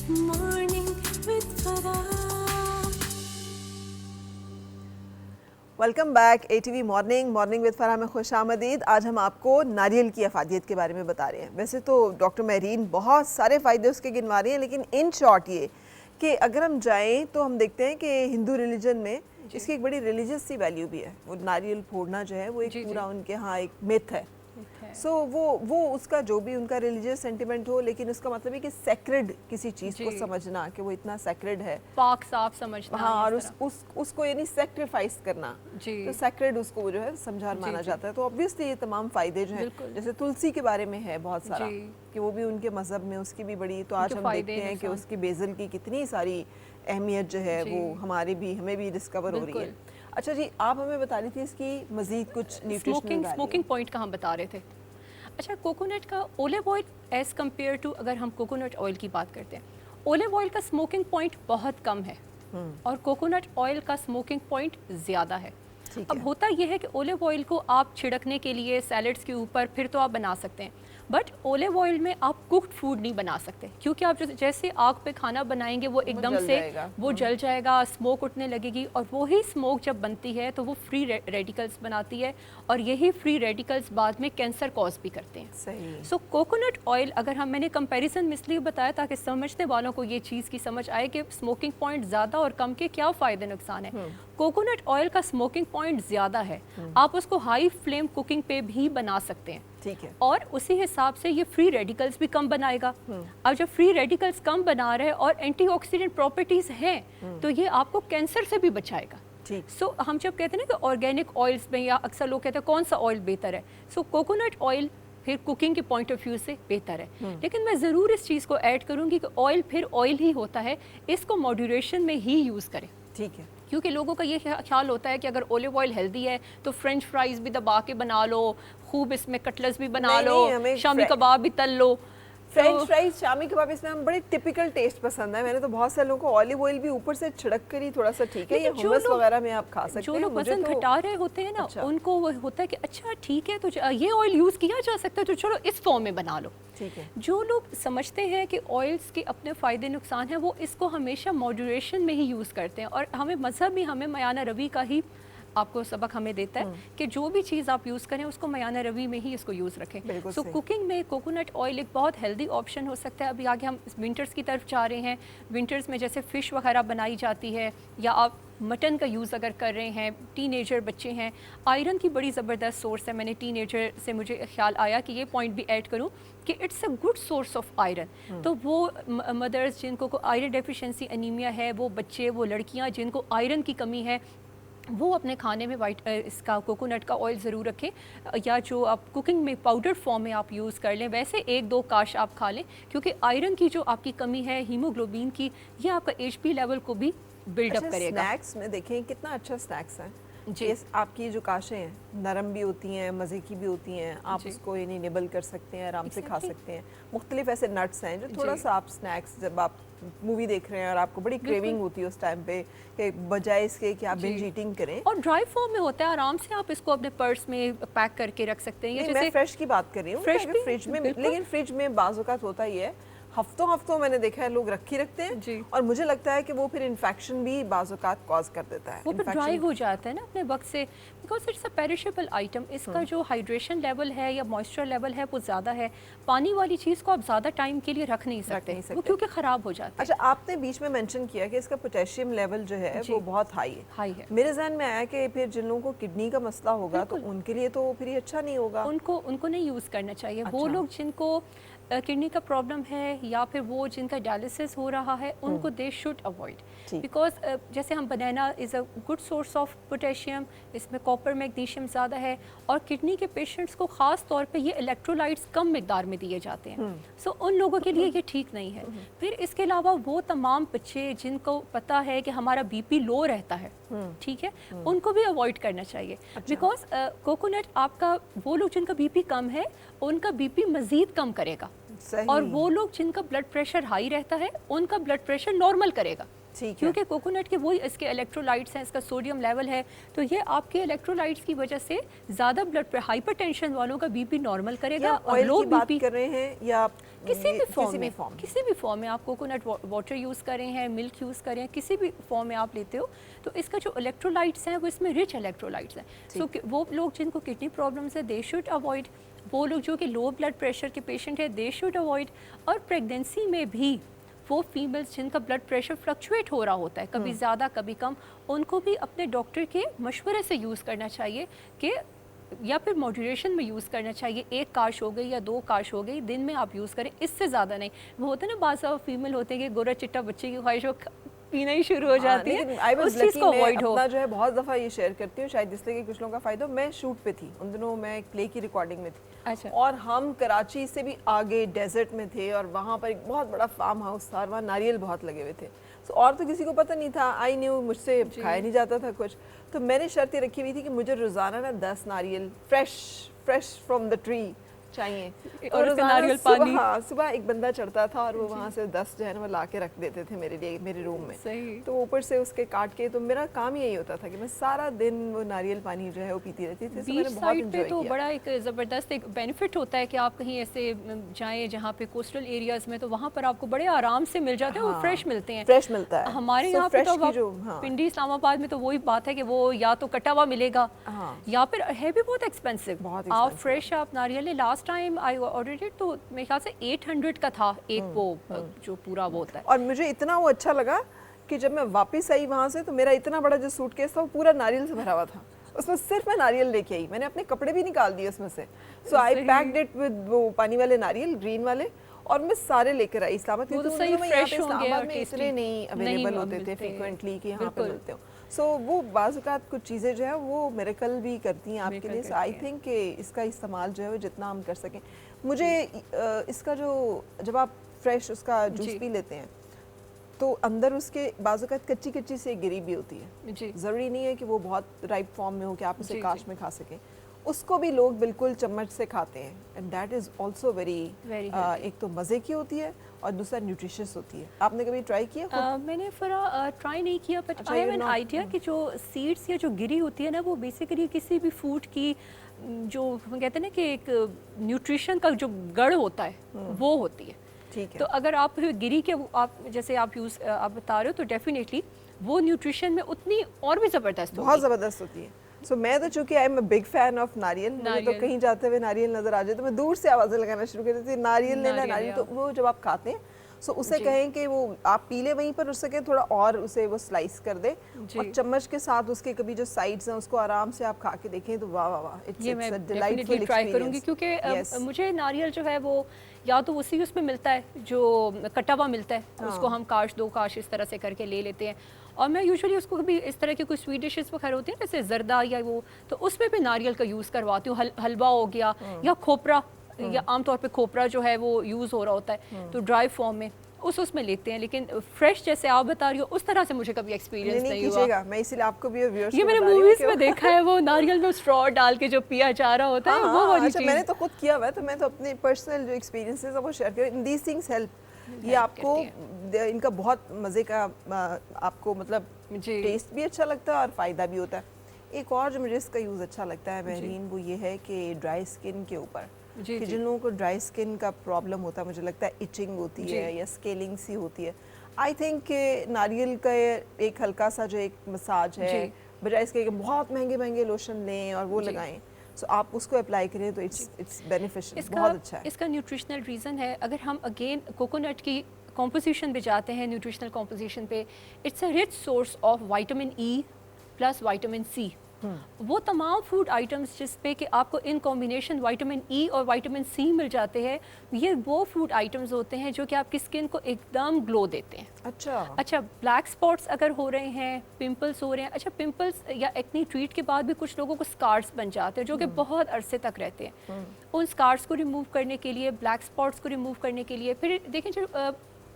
Morning with Farah. Welcome back ATV morning with Farah में खुश आमदीद। आज हम आपको नारियल की अफादियत के बारे में बता रहे हैं। वैसे तो डॉक्टर महरीन बहुत सारे फ़ायदे उसके गिनवा रही हैं, लेकिन इन शॉर्ट ये कि अगर हम जाएं तो हम देखते हैं कि हिंदू रिलीजन में इसकी एक बड़ी रिलीजियस सी वैल्यू भी है। वो नारियल फोड़ना जो है वो एक पूरा उनके यहाँ एक मिथ है। सो वो उसका जो भी उनका रिलीजियस सेंटिमेंट हो, लेकिन उसका मतलब है कि सेक्रेड किसी चीज़ को समझना कि वो इतना सेक्रेड है, पाक साफ समझना। हाँ, और उसको यानी सेक्रीफाइस करना, तो सेक्रेड उसको जो है समझा माना जाता है। तो ऑब्वियसली ये तमाम फ़ायदे जो हैं, जैसे तुलसी के बारे में है बहुत सारा कि वो भी उनके मज़हब में उसकी भी बड़ी, तो आज हम देखते हैं कि उसकी बेज़ल की कितनी सारी अहमियत जो है वो हमें भी डिस्कवर हो रही है। अच्छा जी, आप हमें बता रही थी इसकी मज़ीद कुछ न्यूट्रिशनल स्मोकिंग पॉइंट का हम बता रहे थे। अच्छा, कोकोनट का olive oil as compare to, अगर हम कोकोनट ऑयल की बात करते हैं, ओलिव ऑयल का स्मोकिंग पॉइंट बहुत कम है और कोकोनट ऑयल का स्मोकिंग पॉइंट ज़्यादा है। अब होता यह है कि ओलिव ऑयल को आप छिड़कने के लिए सैलड्स के ऊपर फिर तो आप बना सकते हैं, बट ओलिव ऑयल में आप कुक्ड फूड नहीं बना सकते, क्योंकि आप जैसे आग पे खाना बनाएंगे वो एकदम से वो जल जाएगा, स्मोक उठने लगेगी, और वही स्मोक जब बनती है तो वो फ्री रेडिकल्स बनाती है, और यही फ्री रेडिकल्स बाद में कैंसर कॉज भी करते हैं। सो कोकोनट ऑयल, अगर मैंने कंपैरिजन में इसलिए बताया ताकि समझने वालों को ये चीज़ की समझ आए कि स्मोकिंग पॉइंट ज़्यादा और कम के क्या फ़ायदे नुकसान है। कोकोनट ऑयल का स्मोकिंग पॉइंट ज़्यादा है, आप उसको हाई फ्लेम कुकिंग पे भी बना सकते हैं, ठीक है, और उसी हिसाब से ये फ्री रेडिकल्स भी कम बनाएगा। अब जब फ्री रेडिकल्स कम बना रहे हैं और एंटीऑक्सीडेंट प्रॉपर्टीज हैं, तो ये आपको कैंसर से भी बचाएगा। सो हम जब कहते हैं ना कि ऑर्गेनिक ऑयल्स में, या अक्सर लोग कहते हैं कौन सा ऑयल बेहतर है, सो कोकोनट ऑयल फिर कुकिंग के पॉइंट ऑफ व्यू से बेहतर है। लेकिन मैं ज़रूर इस चीज़ को ऐड करूँगी कि ऑयल फिर ऑयल ही होता है, इसको मॉड्यूरेशन में ही यूज़ करें, ठीक है, क्योंकि लोगों का ये ख्याल होता है कि अगर ओलिव ऑयल हेल्दी है तो फ्रेंच फ्राइज भी दबा के बना लो, खूब इसमें कटलेट्स भी बना लो, शामी कबाब भी तल लो। फ्रेंच फ्राइज, शामी कबाब, इसमें हम बड़े टिपिकल टेस्ट पसंद है। मैंने तो बहुत सारे लोगों को ऑलिव ऑयल भी ऊपर से छिड़क कर ही थोड़ा सा, ठीक है, ये हुमस वगैरह में आप खा सकते हैं। जो लोग वजन घटा रहे होते हैं ना, उनको वो होता है कि अच्छा ठीक है, तो ये ऑयल यूज़ किया जा सकता है, तो चलो इस फॉर्म में बना लो, ठीक है। जो लोग समझते हैं कि ऑयल्स के अपने फ़ायदे नुकसान हैं, वो इसको हमेशा मॉड्यूरेशन में ही यूज़ करते हैं, और हमें मज़हब भी हमें मयाना रवी का ही आपको सबक हमें देता है कि जो भी चीज़ आप यूज़ करें उसको मयाना रवी में ही इसको यूज़ रखें। सो कुकिंग में कोकोनट ऑयल एक बहुत हेल्दी ऑप्शन हो सकता है। अभी आगे हम विंटर्स की तरफ जा रहे हैं, विंटर्स में जैसे फ़िश वगैरह बनाई जाती है, या आप मटन का यूज़ अगर कर रहे हैं, टीनेजर बच्चे हैं, आयरन की बड़ी ज़बरदस्त सोर्स है। मैंने टीनेजर से मुझे ख्याल आया कि ये पॉइंट भी ऐड करूँ कि it's a good source of iron. तो वो मदर्स जिनको आयरन डेफिशिएंसी एनीमिया है, वो बच्चे, वो लड़कियाँ जिनको आयरन की कमी है, वो अपने खाने में इसका कोकोनट का ऑयल ज़रूर रखें, या जो आप कुकिंग में पाउडर फॉर्म में आप यूज़ कर लें, वैसे 1-2 काश आप खा लें, क्योंकि आयरन की जो आपकी कमी है, हीमोग्लोबिन की, ये आपका HP लेवल को भी बिल्डअप करेगा। स्नैक्स में देखें कितना अच्छा स्नैक्स है जी। आपकी जो काशें हैं नरम भी होती हैं, मज़े की भी होती हैं, आप उसको यानी निबल कर सकते हैं, आराम से खा सकते हैं। मुख्तलिफ ऐसे नट्स हैं जो थोड़ा सा आप स्नैक्स, जब आप मूवी देख रहे हैं और आपको बड़ी क्रेविंग होती है उस टाइम पे, कि बजाय इसके कि आप बिंज ईटिंग करें, और ड्राई फॉर्म में होता है, आराम से आप इसको अपने पर्स में पैक करके रख सकते हैं। मैं फ्रेश की बात कर रही हूँ, फ्रिज में, लेकिन फ्रिज में बाज़ औक़ात होता ही है, हफ्तों मैंने देखा है लोग रखी रखते हैं, और मुझे लगता है कि वो फिर इन्फेक्शन भी बाज़ औक़ात कॉज कर देता है, वो फिर ड्राई हो जाता है ना अपने वक्त से, because it's a perishable item. इसका जो हाइड्रेशन लेवल है या मॉइस्चर लेवल है वो ज़्यादा है। पानी वाली चीज़ को आप ज़्यादा टाइम के लिए रख नहीं सकते, वो क्योंकि ख़राब हो जाता है। अच्छा, आपने बीच में मेंशन किया कि इसका पोटेशियम लेवल जो है वो बहुत हाई है। मेरे जहन में आया कि फिर जिन लोगों को किडनी का मसला होगा तो उनके लिए तो फिर ये अच्छा नहीं होगा, उनको नहीं यूज़ करना चाहिए। वो लोग जिनको किडनी का प्रॉब्लम है, या फिर वो जिनका डायलिसिस हो रहा है, उनको दे शुड अवॉइड, बिकॉज जैसे हम banana is a good source of potassium, इसमें कॉपर मैग्नीशियम ज़्यादा है, और किडनी के पेशेंट्स को ख़ास तौर पे ये इलेक्ट्रोलाइट्स कम मिकदार में दिए जाते हैं। सो उन लोगों के लिए ये ठीक नहीं है। फिर इसके अलावा वो तमाम बच्चे जिनको पता है कि हमारा BP लो रहता है, ठीक है, उनको भी अवॉइड करना चाहिए, बिकॉज कोकोनट आपका, वो लोग जिनका BP कम है उनका BP मज़ीद कम करेगा। सही। और वो लोग जिनका ब्लड प्रेशर हाई रहता है उनका ब्लड प्रेशर नॉर्मल करेगा, ठीक है। क्योंकि कोकोनट के वही इसके इलेक्ट्रोलाइट्स हैं, इसका सोडियम लेवल है, तो ये आपके इलेक्ट्रोलाइट्स की वजह से ज़्यादा ब्लड हाइपरटेंशन वालों का बीपी नॉर्मल करेगा। या और ऑयल लो की बात बीपी कर रहे हैं या किसी भी फॉर्म में आप कोकोनट वाटर यूज़ करें हैं, मिल्क यूज़ करें, किसी भी फॉर्म में आप लेते हो, तो इसका जो इलेक्ट्रोलाइट्स हैं वो इसमें रिच इलेक्ट्रोलाइट्स हैं। सो वो लोग जिनको किडनी प्रॉब्लम्स है दे शुड अवॉइड, वो लोग जो कि लो ब्लड प्रेशर के पेशेंट है दे शुड अवॉइड। और प्रेगनेंसी में भी वो फीमेल्स जिनका ब्लड प्रेशर फ्लक्चुएट हो रहा होता है, कभी ज़्यादा कभी कम, उनको भी अपने डॉक्टर के मशवरे से यूज़ करना चाहिए कि या फिर मॉड्यूरेशन में यूज़ करना चाहिए। 1 काश हो गई या 2 काश हो गई दिन में आप यूज़ करें, इससे ज़्यादा नहीं। वो होता है ना बाज़ फीमेल होते हैं कि गोरा चिट्टा बच्चे की ख्वाहिश हो पीना ही शुरू हो जाती है, उस चीज़ को अवॉइड हो। अपना जो है बहुत दफ़ा ये शेयर करती हूँ, शायद इसलिए कि कुछ लोगों का फ़ायदा हो। मैं शूट पे थी उन दिनों, मैं एक प्ले की रिकॉर्डिंग में थी। अच्छा। और हम कराची से भी आगे डेजर्ट में थे और वहाँ पर एक बहुत बड़ा फार्म हाउस था और वहाँ नारियल बहुत लगे हुए थे। और तो किसी को पता नहीं था, आई न्यू, मुझसे खाया नहीं जाता था कुछ, तो मैंने शर्त ये रखी हुई थी कि मुझे रोज़ाना ना 10 नारियल फ्रेश फ्रॉम द ट्री चाहिए। और उसका नारियल पानी। हाँ, सुबह एक बंदा चढ़ता था और वो वहाँ से 10 जो है ना वो ला के रख देते थे मेरे लिए, मेरे रूम में। सही। तो ऊपर से उसके काट के, तो मेरा काम यही होता था कि मैं सारा दिन वो नारियल पानी जो है वो पीती रहती थी। बीच साइड पे तो बड़ा एक ज़बरदस्त एक बेनिफिट होता है कि आप कहीं ऐसे जाएं जहाँ पे कोस्टल एरियाज़ में, तो वहाँ पर आपको बड़े आराम से मिल जाते हैं, वो फ्रेश मिलते हैं, फ्रेश मिलता है। हमारे यहाँ पे तो पिंडी इस्लामाबाद में तो वही बात है कि वो या तो कटा हुआ मिलेगा या फिर है भी बहुत एक्सपेंसिव। आप फ्रेश आप नारियल, लास्ट टाइम आई ऑर्डर तो मेरे ख्याल से 800 का था एक वो जो पूरा वो होता है। और मुझे इतना वो अच्छा लगा कि जब मैं वापस आई वहाँ से, तो मेरा इतना बड़ा जो सूटकेस था वो पूरा नारियल से भरा हुआ था। उसमें सिर्फ मैं नारियल लेके आई, मैंने अपने कपड़े भी निकाल दिए उसमें से। सो आई पैक्ड इट विद वो पानी वाले नारियल, ग्रीन वाले, और मैं सारे लेकर आई इस्लामाबाद। वो तो सही फ्रेश होंगे और इतने नहीं अवेलेबल होते थे फ्रीक्वेंटली कि यहाँ पे मिलते हो। सो वो बाज़-औक़ात कुछ चीज़ें जो है वो मिरेकल भी करती हैं आपके लिए। सो आई थिंक कि इसका इस्तेमाल जो है जितना हम कर सकें। मुझे इसका जो, जब आप फ्रेश उसका जूस पी लेते हैं तो अंदर उसके बाज़-औक़ात कच्ची से गिरी भी होती है। ज़रूरी नहीं है कि वो बहुत राइप फॉर्म में हो कि आप उसे काश में खा सकें। उसको भी लोग बिल्कुल चम्मच से खाते हैं, and that is also very एक तो मज़े की होती है और दूसरा न्यूट्रिशियस होती है। आपने कभी ट्राई किया? मैंने ट्राई नहीं किया, but I have an idea कि जो सीड्स या जो गिरी होती है ना, वो बेसिकली किसी भी फूड की जो हम कहते हैं ना कि एक न्यूट्रिशन का जो गढ़ होता है वो होती है। ठीक है। तो अगर आप गिरी के आप जैसे आप बता रहे हो, तो डेफिनेटली वो न्यूट्रिशन में उतनी और भी ज़बरदस्त, बहुत ज़बरदस्त होती है। सो मैं तो चूँकि I am a big fan of नारियल, मुझे तो कहीं जाते हुए नारियल नज़र आ जाए तो मैं दूर से आवाज़ें लगाना शुरू कर देती हूँ, नारियल लेना, नारियल। तो वो जब आप खाते हैं सो उसे कहें कि वो आप पी ले वहीं पर, उस सके थोड़ा और उसे वो स्लाइस कर दे और चम्मच के साथ उसके कभी जो साइड्स हैं उसको आराम से आप खा के देखें तो वाह वाह वाह, इट्स अ डिलाइटफुल ट्राई करूँगी। क्योंकि मुझे नारियल जो है वो या तो उसी उसमें मिलता है जो कटा हुआ मिलता है, उसको हम काश 2 काश इस तरह से करके ले लेते हैं। और मैं यूजुअली उसको कभी इस तरह की कोई स्वीट डिशेस वगैरह होती है जैसे जर्दा या वो, तो उसमें भी नारियल का यूज़ करवाती हूँ। हलवा हो गया या खोपरा, या आमतौर पे खोपरा जो है वो यूज़ हो रहा होता है तो ड्राई फॉर्म में उसमें लेते हैं, लेकिन फ्रेश जैसे आप बता रही हो उस तरह से मुझे कभी एक्सपीरियंस नहीं हुआ। मैं इसीलिए आपको भी व्यूअर्स ये मैंने मूवीज में देखा है, वो नारियल में स्ट्रॉ डाल के जो पिया जा रहा होता है वो वाली चीज़। मैंने तो खुद किया हुआ है, तो मैं तो अपने पर्सनल जो एक्सपीरियंसेस है वो शेयर कर, दीस थिंग्स हेल्प। ये आपको इनका बहुत मज़े का आपको मतलब टेस्ट भी अच्छा लगता है और फ़ायदा भी होता है। एक और जो मुझे इसका यूज़ अच्छा लगता है महरीन, वो ये है कि ड्राई स्किन के ऊपर कि जिन लोगों को ड्राई स्किन का प्रॉब्लम होता है, मुझे लगता है इचिंग होती है या स्केलिंग सी होती है, आई थिंक नारियल का एक हल्का सा जो एक मसाज है, बजाय इसके बहुत महंगे लोशन लें और वो लगाएं, सो आप उसको अप्लाई करें तो इट्स बेनिफिशियल, बहुत अच्छा है। इसका न्यूट्रिशनल रीज़न है, अगर हम अगेन कोकोनट की कॉम्पोजिशन पे जाते हैं, न्यूट्रिशनल कॉम्पोजिशन पे, it's a rich source of vitamin E plus vitamin C. वो तमाम फूड आइटम्स जिस पे कि आपको इन कॉम्बिनेशन विटामिन ई और विटामिन सी मिल जाते हैं, ये वो फूड आइटम्स होते हैं जो कि आपकी स्किन को एकदम ग्लो देते हैं। अच्छा, ब्लैक स्पॉट्स अगर हो रहे हैं, पिंपल्स हो रहे हैं, अच्छा पिंपल्स या एक्नी ट्रीट के बाद भी कुछ लोगों को स्कार्स बन जाते हैं जो कि बहुत अरसे तक रहते हैं। उन स्कार्स को रिमूव करने के लिए, ब्लैक स्पॉट्स को रिमूव करने के लिए, फिर देखें जो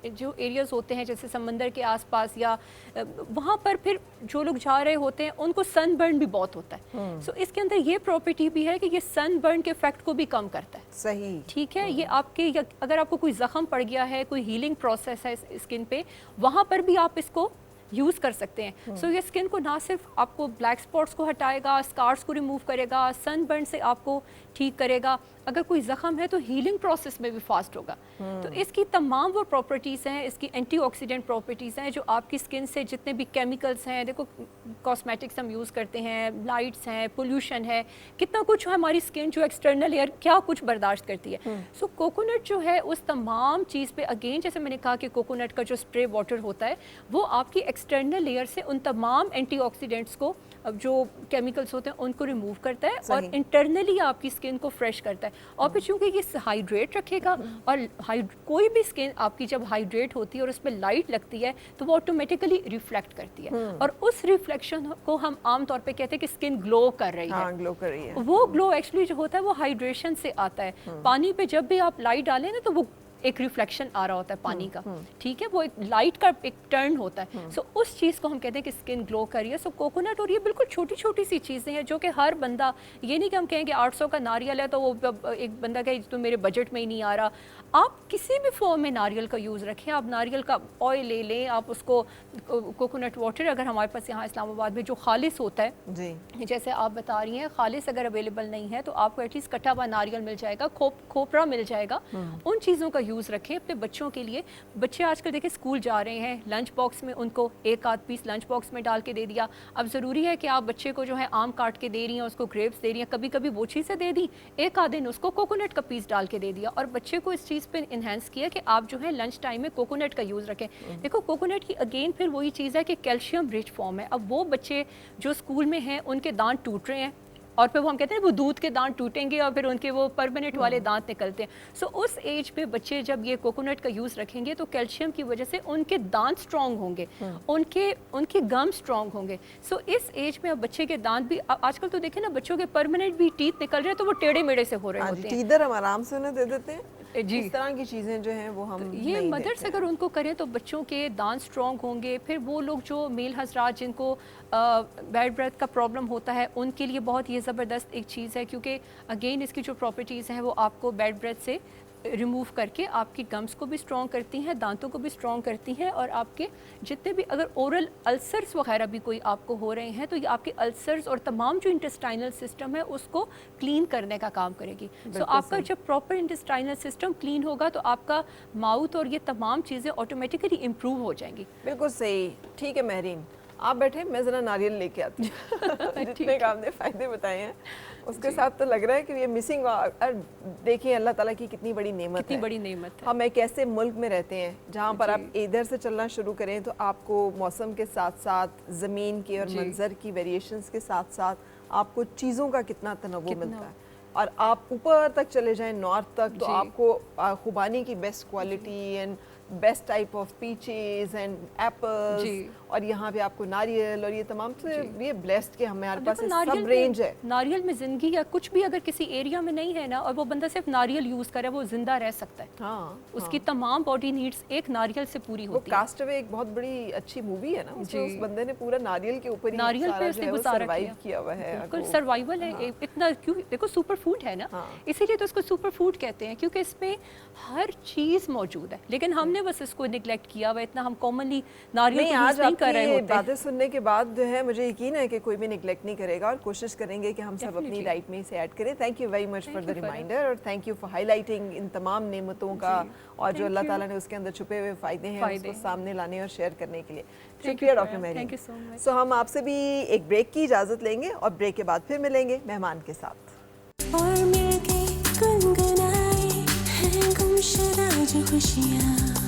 जो एरियाज़ होते हैं जैसे समंदर के आसपास या वहाँ पर फिर जो लोग जा रहे होते हैं उनको सनबर्न भी बहुत होता है। सो इसके अंदर ये प्रॉपर्टी भी है कि ये सनबर्न के इफेक्ट को भी कम करता है। सही, ठीक है। ये आपके अगर आपको कोई ज़ख़म पड़ गया है, कोई हीलिंग प्रोसेस है स्किन पे, वहाँ पर भी आप इसको यूज़ कर सकते हैं। सो ये स्किन को ना सिर्फ आपको ब्लैक स्पॉट्स को हटाएगा, स्कार्स को रिमूव करेगा, सनबर्न से आपको ठीक करेगा, अगर कोई ज़ख़म है तो हीलिंग प्रोसेस में भी फास्ट होगा। तो इसकी तमाम वो प्रॉपर्टीज़ हैं, इसकी एंटीऑक्सीडेंट प्रॉपर्टीज़ हैं जो आपकी स्किन से जितने भी केमिकल्स हैं, देखो कॉस्मेटिक्स हम यूज़ करते हैं, लाइट्स हैं, पोल्यूशन है, कितना कुछ हमारी स्किन जो एक्सटर्नल एयर क्या कुछ बर्दाश्त करती है। सो कोकोनट जो है उस तमाम चीज़ पे अगेन जैसे मैंने कहा कि कोकोनट का जो स्प्रे वाटर होता है वो आपकी एक्सटर्नल लेयर से उन तमाम एंटीऑक्सीडेंट्स को जो केमिकल्स होते हैं उनको रिमूव करता है और इंटरनली आपकी स्किन को फ्रेश करता है। और फिर चूँकि ये हाइड्रेट रखेगा और कोई भी स्किन आपकी जब हाइड्रेट होती है और उसमें लाइट लगती है तो वो ऑटोमेटिकली रिफ्लेक्ट करती है और उस रिफ्लेक्शन को हम आमतौर पे कहते हैं कि स्किन ग्लो कर रही है। ग्लो कर रही है। वो ग्लो एक्चुअली जो होता है वो हाइड्रेशन से आता है। पानी पे जब भी आप लाइट डालें ना तो वो एक रिफ्लेक्शन आ रहा होता है पानी का, ठीक है, वो एक लाइट का एक टर्न होता है। सो उस चीज़ को हम कहते हैं कि स्किन ग्लो कर रही है। सो कोकोनट और ये बिल्कुल छोटी छोटी सी चीज़ें हैं जो कि हर बंदा, ये नहीं कि हम कहेंगे 800 का नारियल है तो वो एक बंदा कहे तो मेरे बजट में ही नहीं आ रहा। आप किसी भी फॉर्म में नारियल का यूज़ रखें, आप नारियल का ऑयल ले लें, आप उसको कोकोनट वाटर अगर हमारे पास यहाँ इस्लामाबाद में जो खालिस होता है जी, जैसे आप बता रही हैं खालिस अगर अवेलेबल नहीं है तो आपको एटलीस्ट कटा हुआ नारियल मिल जाएगा, खोपरा मिल जाएगा, उन चीज़ों का यूज़ रखें अपने बच्चों के लिए। बच्चे आजकल देखिए स्कूल जा रहे हैं, लंच बॉक्स में उनको एक आध पीस लंच बॉक्स में डाल के दे दिया। अब ज़रूरी है कि आप बच्चे को जो है आम काट के दे रही हैं, उसको ग्रेप्स दे रही हैं, कभी कभी वो चीज़ें दे दी, एक आध दिन उसको कोकोनट का पीस डाल के दे दिया और बच्चे को इस चीज़ पे इन्हेंस किया कि आप जो है लंच टाइम में कोकोनट का यूज़ रखें। देखो कोकोनट की अगेन फिर वही चीज़ है कि कैल्शियम रिच फॉर्म है। अब वो बच्चे जो स्कूल में हैं उनके दांत टूट रहे हैं और फिर वो हम कहते हैं वो दूध के दांत टूटेंगे और फिर उनके वो परमानेंट वाले दांत निकलते हैं। सो उस एज पे बच्चे जब ये कोकोनट का यूज़ रखेंगे तो कैल्शियम की वजह से उनके दांत स्ट्रॉन्ग होंगे, उनके गम स्ट्रॉन्ग होंगे। सो इस एज में अब बच्चे के दांत भी आजकल तो देखें ना बच्चों के परमानेंट भी टीथ निकल रहे हैं तो वो टेढ़े मेढ़े से हो रहे होते हैं। इधर हम आराम से उन्हें दे देते हैं जी। इस तरह की चीज़ें जो हैं वो हम ये मदर्स अगर उनको करें तो बच्चों के दांत स्ट्रॉन्ग होंगे। फिर वो लोग जो मेल हजरात जिनको बैड ब्रेथ का प्रॉब्लम होता है उनके लिए बहुत ये ज़बरदस्त एक चीज़ है क्योंकि अगेन इसकी जो प्रॉपर्टीज़ हैं वो आपको बैड ब्रेथ से रिमूव करके आपकी गम्स को भी स्ट्रॉन्ग करती हैं, दांतों को भी स्ट्रॉन्ग करती हैं और आपके जितने भी अगर ओरल अल्सर्स वगैरह भी कोई आपको हो रहे हैं तो ये आपके अल्सर्स और तमाम जो इंटेस्टाइनल सिस्टम है उसको क्लीन करने का काम करेगी। सो आपका जब प्रॉपर इंटेस्टाइनल सिस्टम क्लीन होगा तो आपका माउथ और ये तमाम चीज़ें ऑटोमेटिकली इम्प्रूव हो जाएंगी। बिल्कुल सही। ठीक है महरीन, आप बैठे, मैं ज़रा नारियल लेके आती हूँ। जितने का आपने फ़ायदे बताए हैं उसके साथ तो लग रहा है कि ये मिसिंग। देखिए अल्लाह ताला की कितनी बड़ी नेमत है, कितनी बड़ी नेमत है। हम एक ऐसे मुल्क में रहते हैं जहाँ पर आप इधर से चलना शुरू करें तो आपको मौसम के साथ साथ ज़मीन के और मंजर की वेरिएशंस के साथ साथ आपको चीज़ों का कितना तनव्वुर मिलता है। और आप ऊपर तक चले जाएं नॉर्थ तक तो आपको खुबानी की best quality and best type of peaches and apples और यहाँ पे आपको नारियल और ये तमाम से ये ब्लेस्ड के हमारे पास सब रेंज है। नारियल में जिंदगी या कुछ भी अगर किसी एरिया में नहीं है ना और वो बंदा सिर्फ नारियल यूज करे वो जिंदा रह सकता है। हाँ, उसकी तमाम बॉडी नीड्स एक नारियल से पूरी होती है। कास्टअवे एक बहुत बड़ी अच्छी मूवी है ना, उसमें उस बंदे ने पूरा नारियल के ऊपर नारियल पे उसने गुजारा किया हुआ है। बिल्कुल सर्वाइवल है। इतना क्यों, देखो सुपर फूड है ना, इसीलिए तो इसको सुपर फूड कहते हैं क्योंकि इसमें हर चीज मौजूद है। लेकिन हमने बस इसको निगलेक्ट किया हुआ, इतना हम कॉमनली नारियल को यूज नहीं कर रहे होते। बातें सुनने के बाद जो है मुझे यकीन है कि कोई भी निगलेक्ट नहीं करेगा और कोशिश करेंगे कि हम सब अपनी लाइफ में इसे ऐड करें। Thank you very much for the reminder और थैंक यू फॉर हाईलाइटिंग इन तमाम नेमतों का और जो अल्लाह ताला ने उसके अंदर छुपे हुए फ़ायदे हैं उसको सामने लाने और शेयर करने के लिए। शुक्रिया doctor Mary. Thank you so much. So हम आपसे भी एक ब्रेक की इजाज़त लेंगे और ब्रेक के बाद फिर मिलेंगे मेहमान के साथ। और मिलके गुनगुनाए हैं गुमशुदा जो खुशियाँ।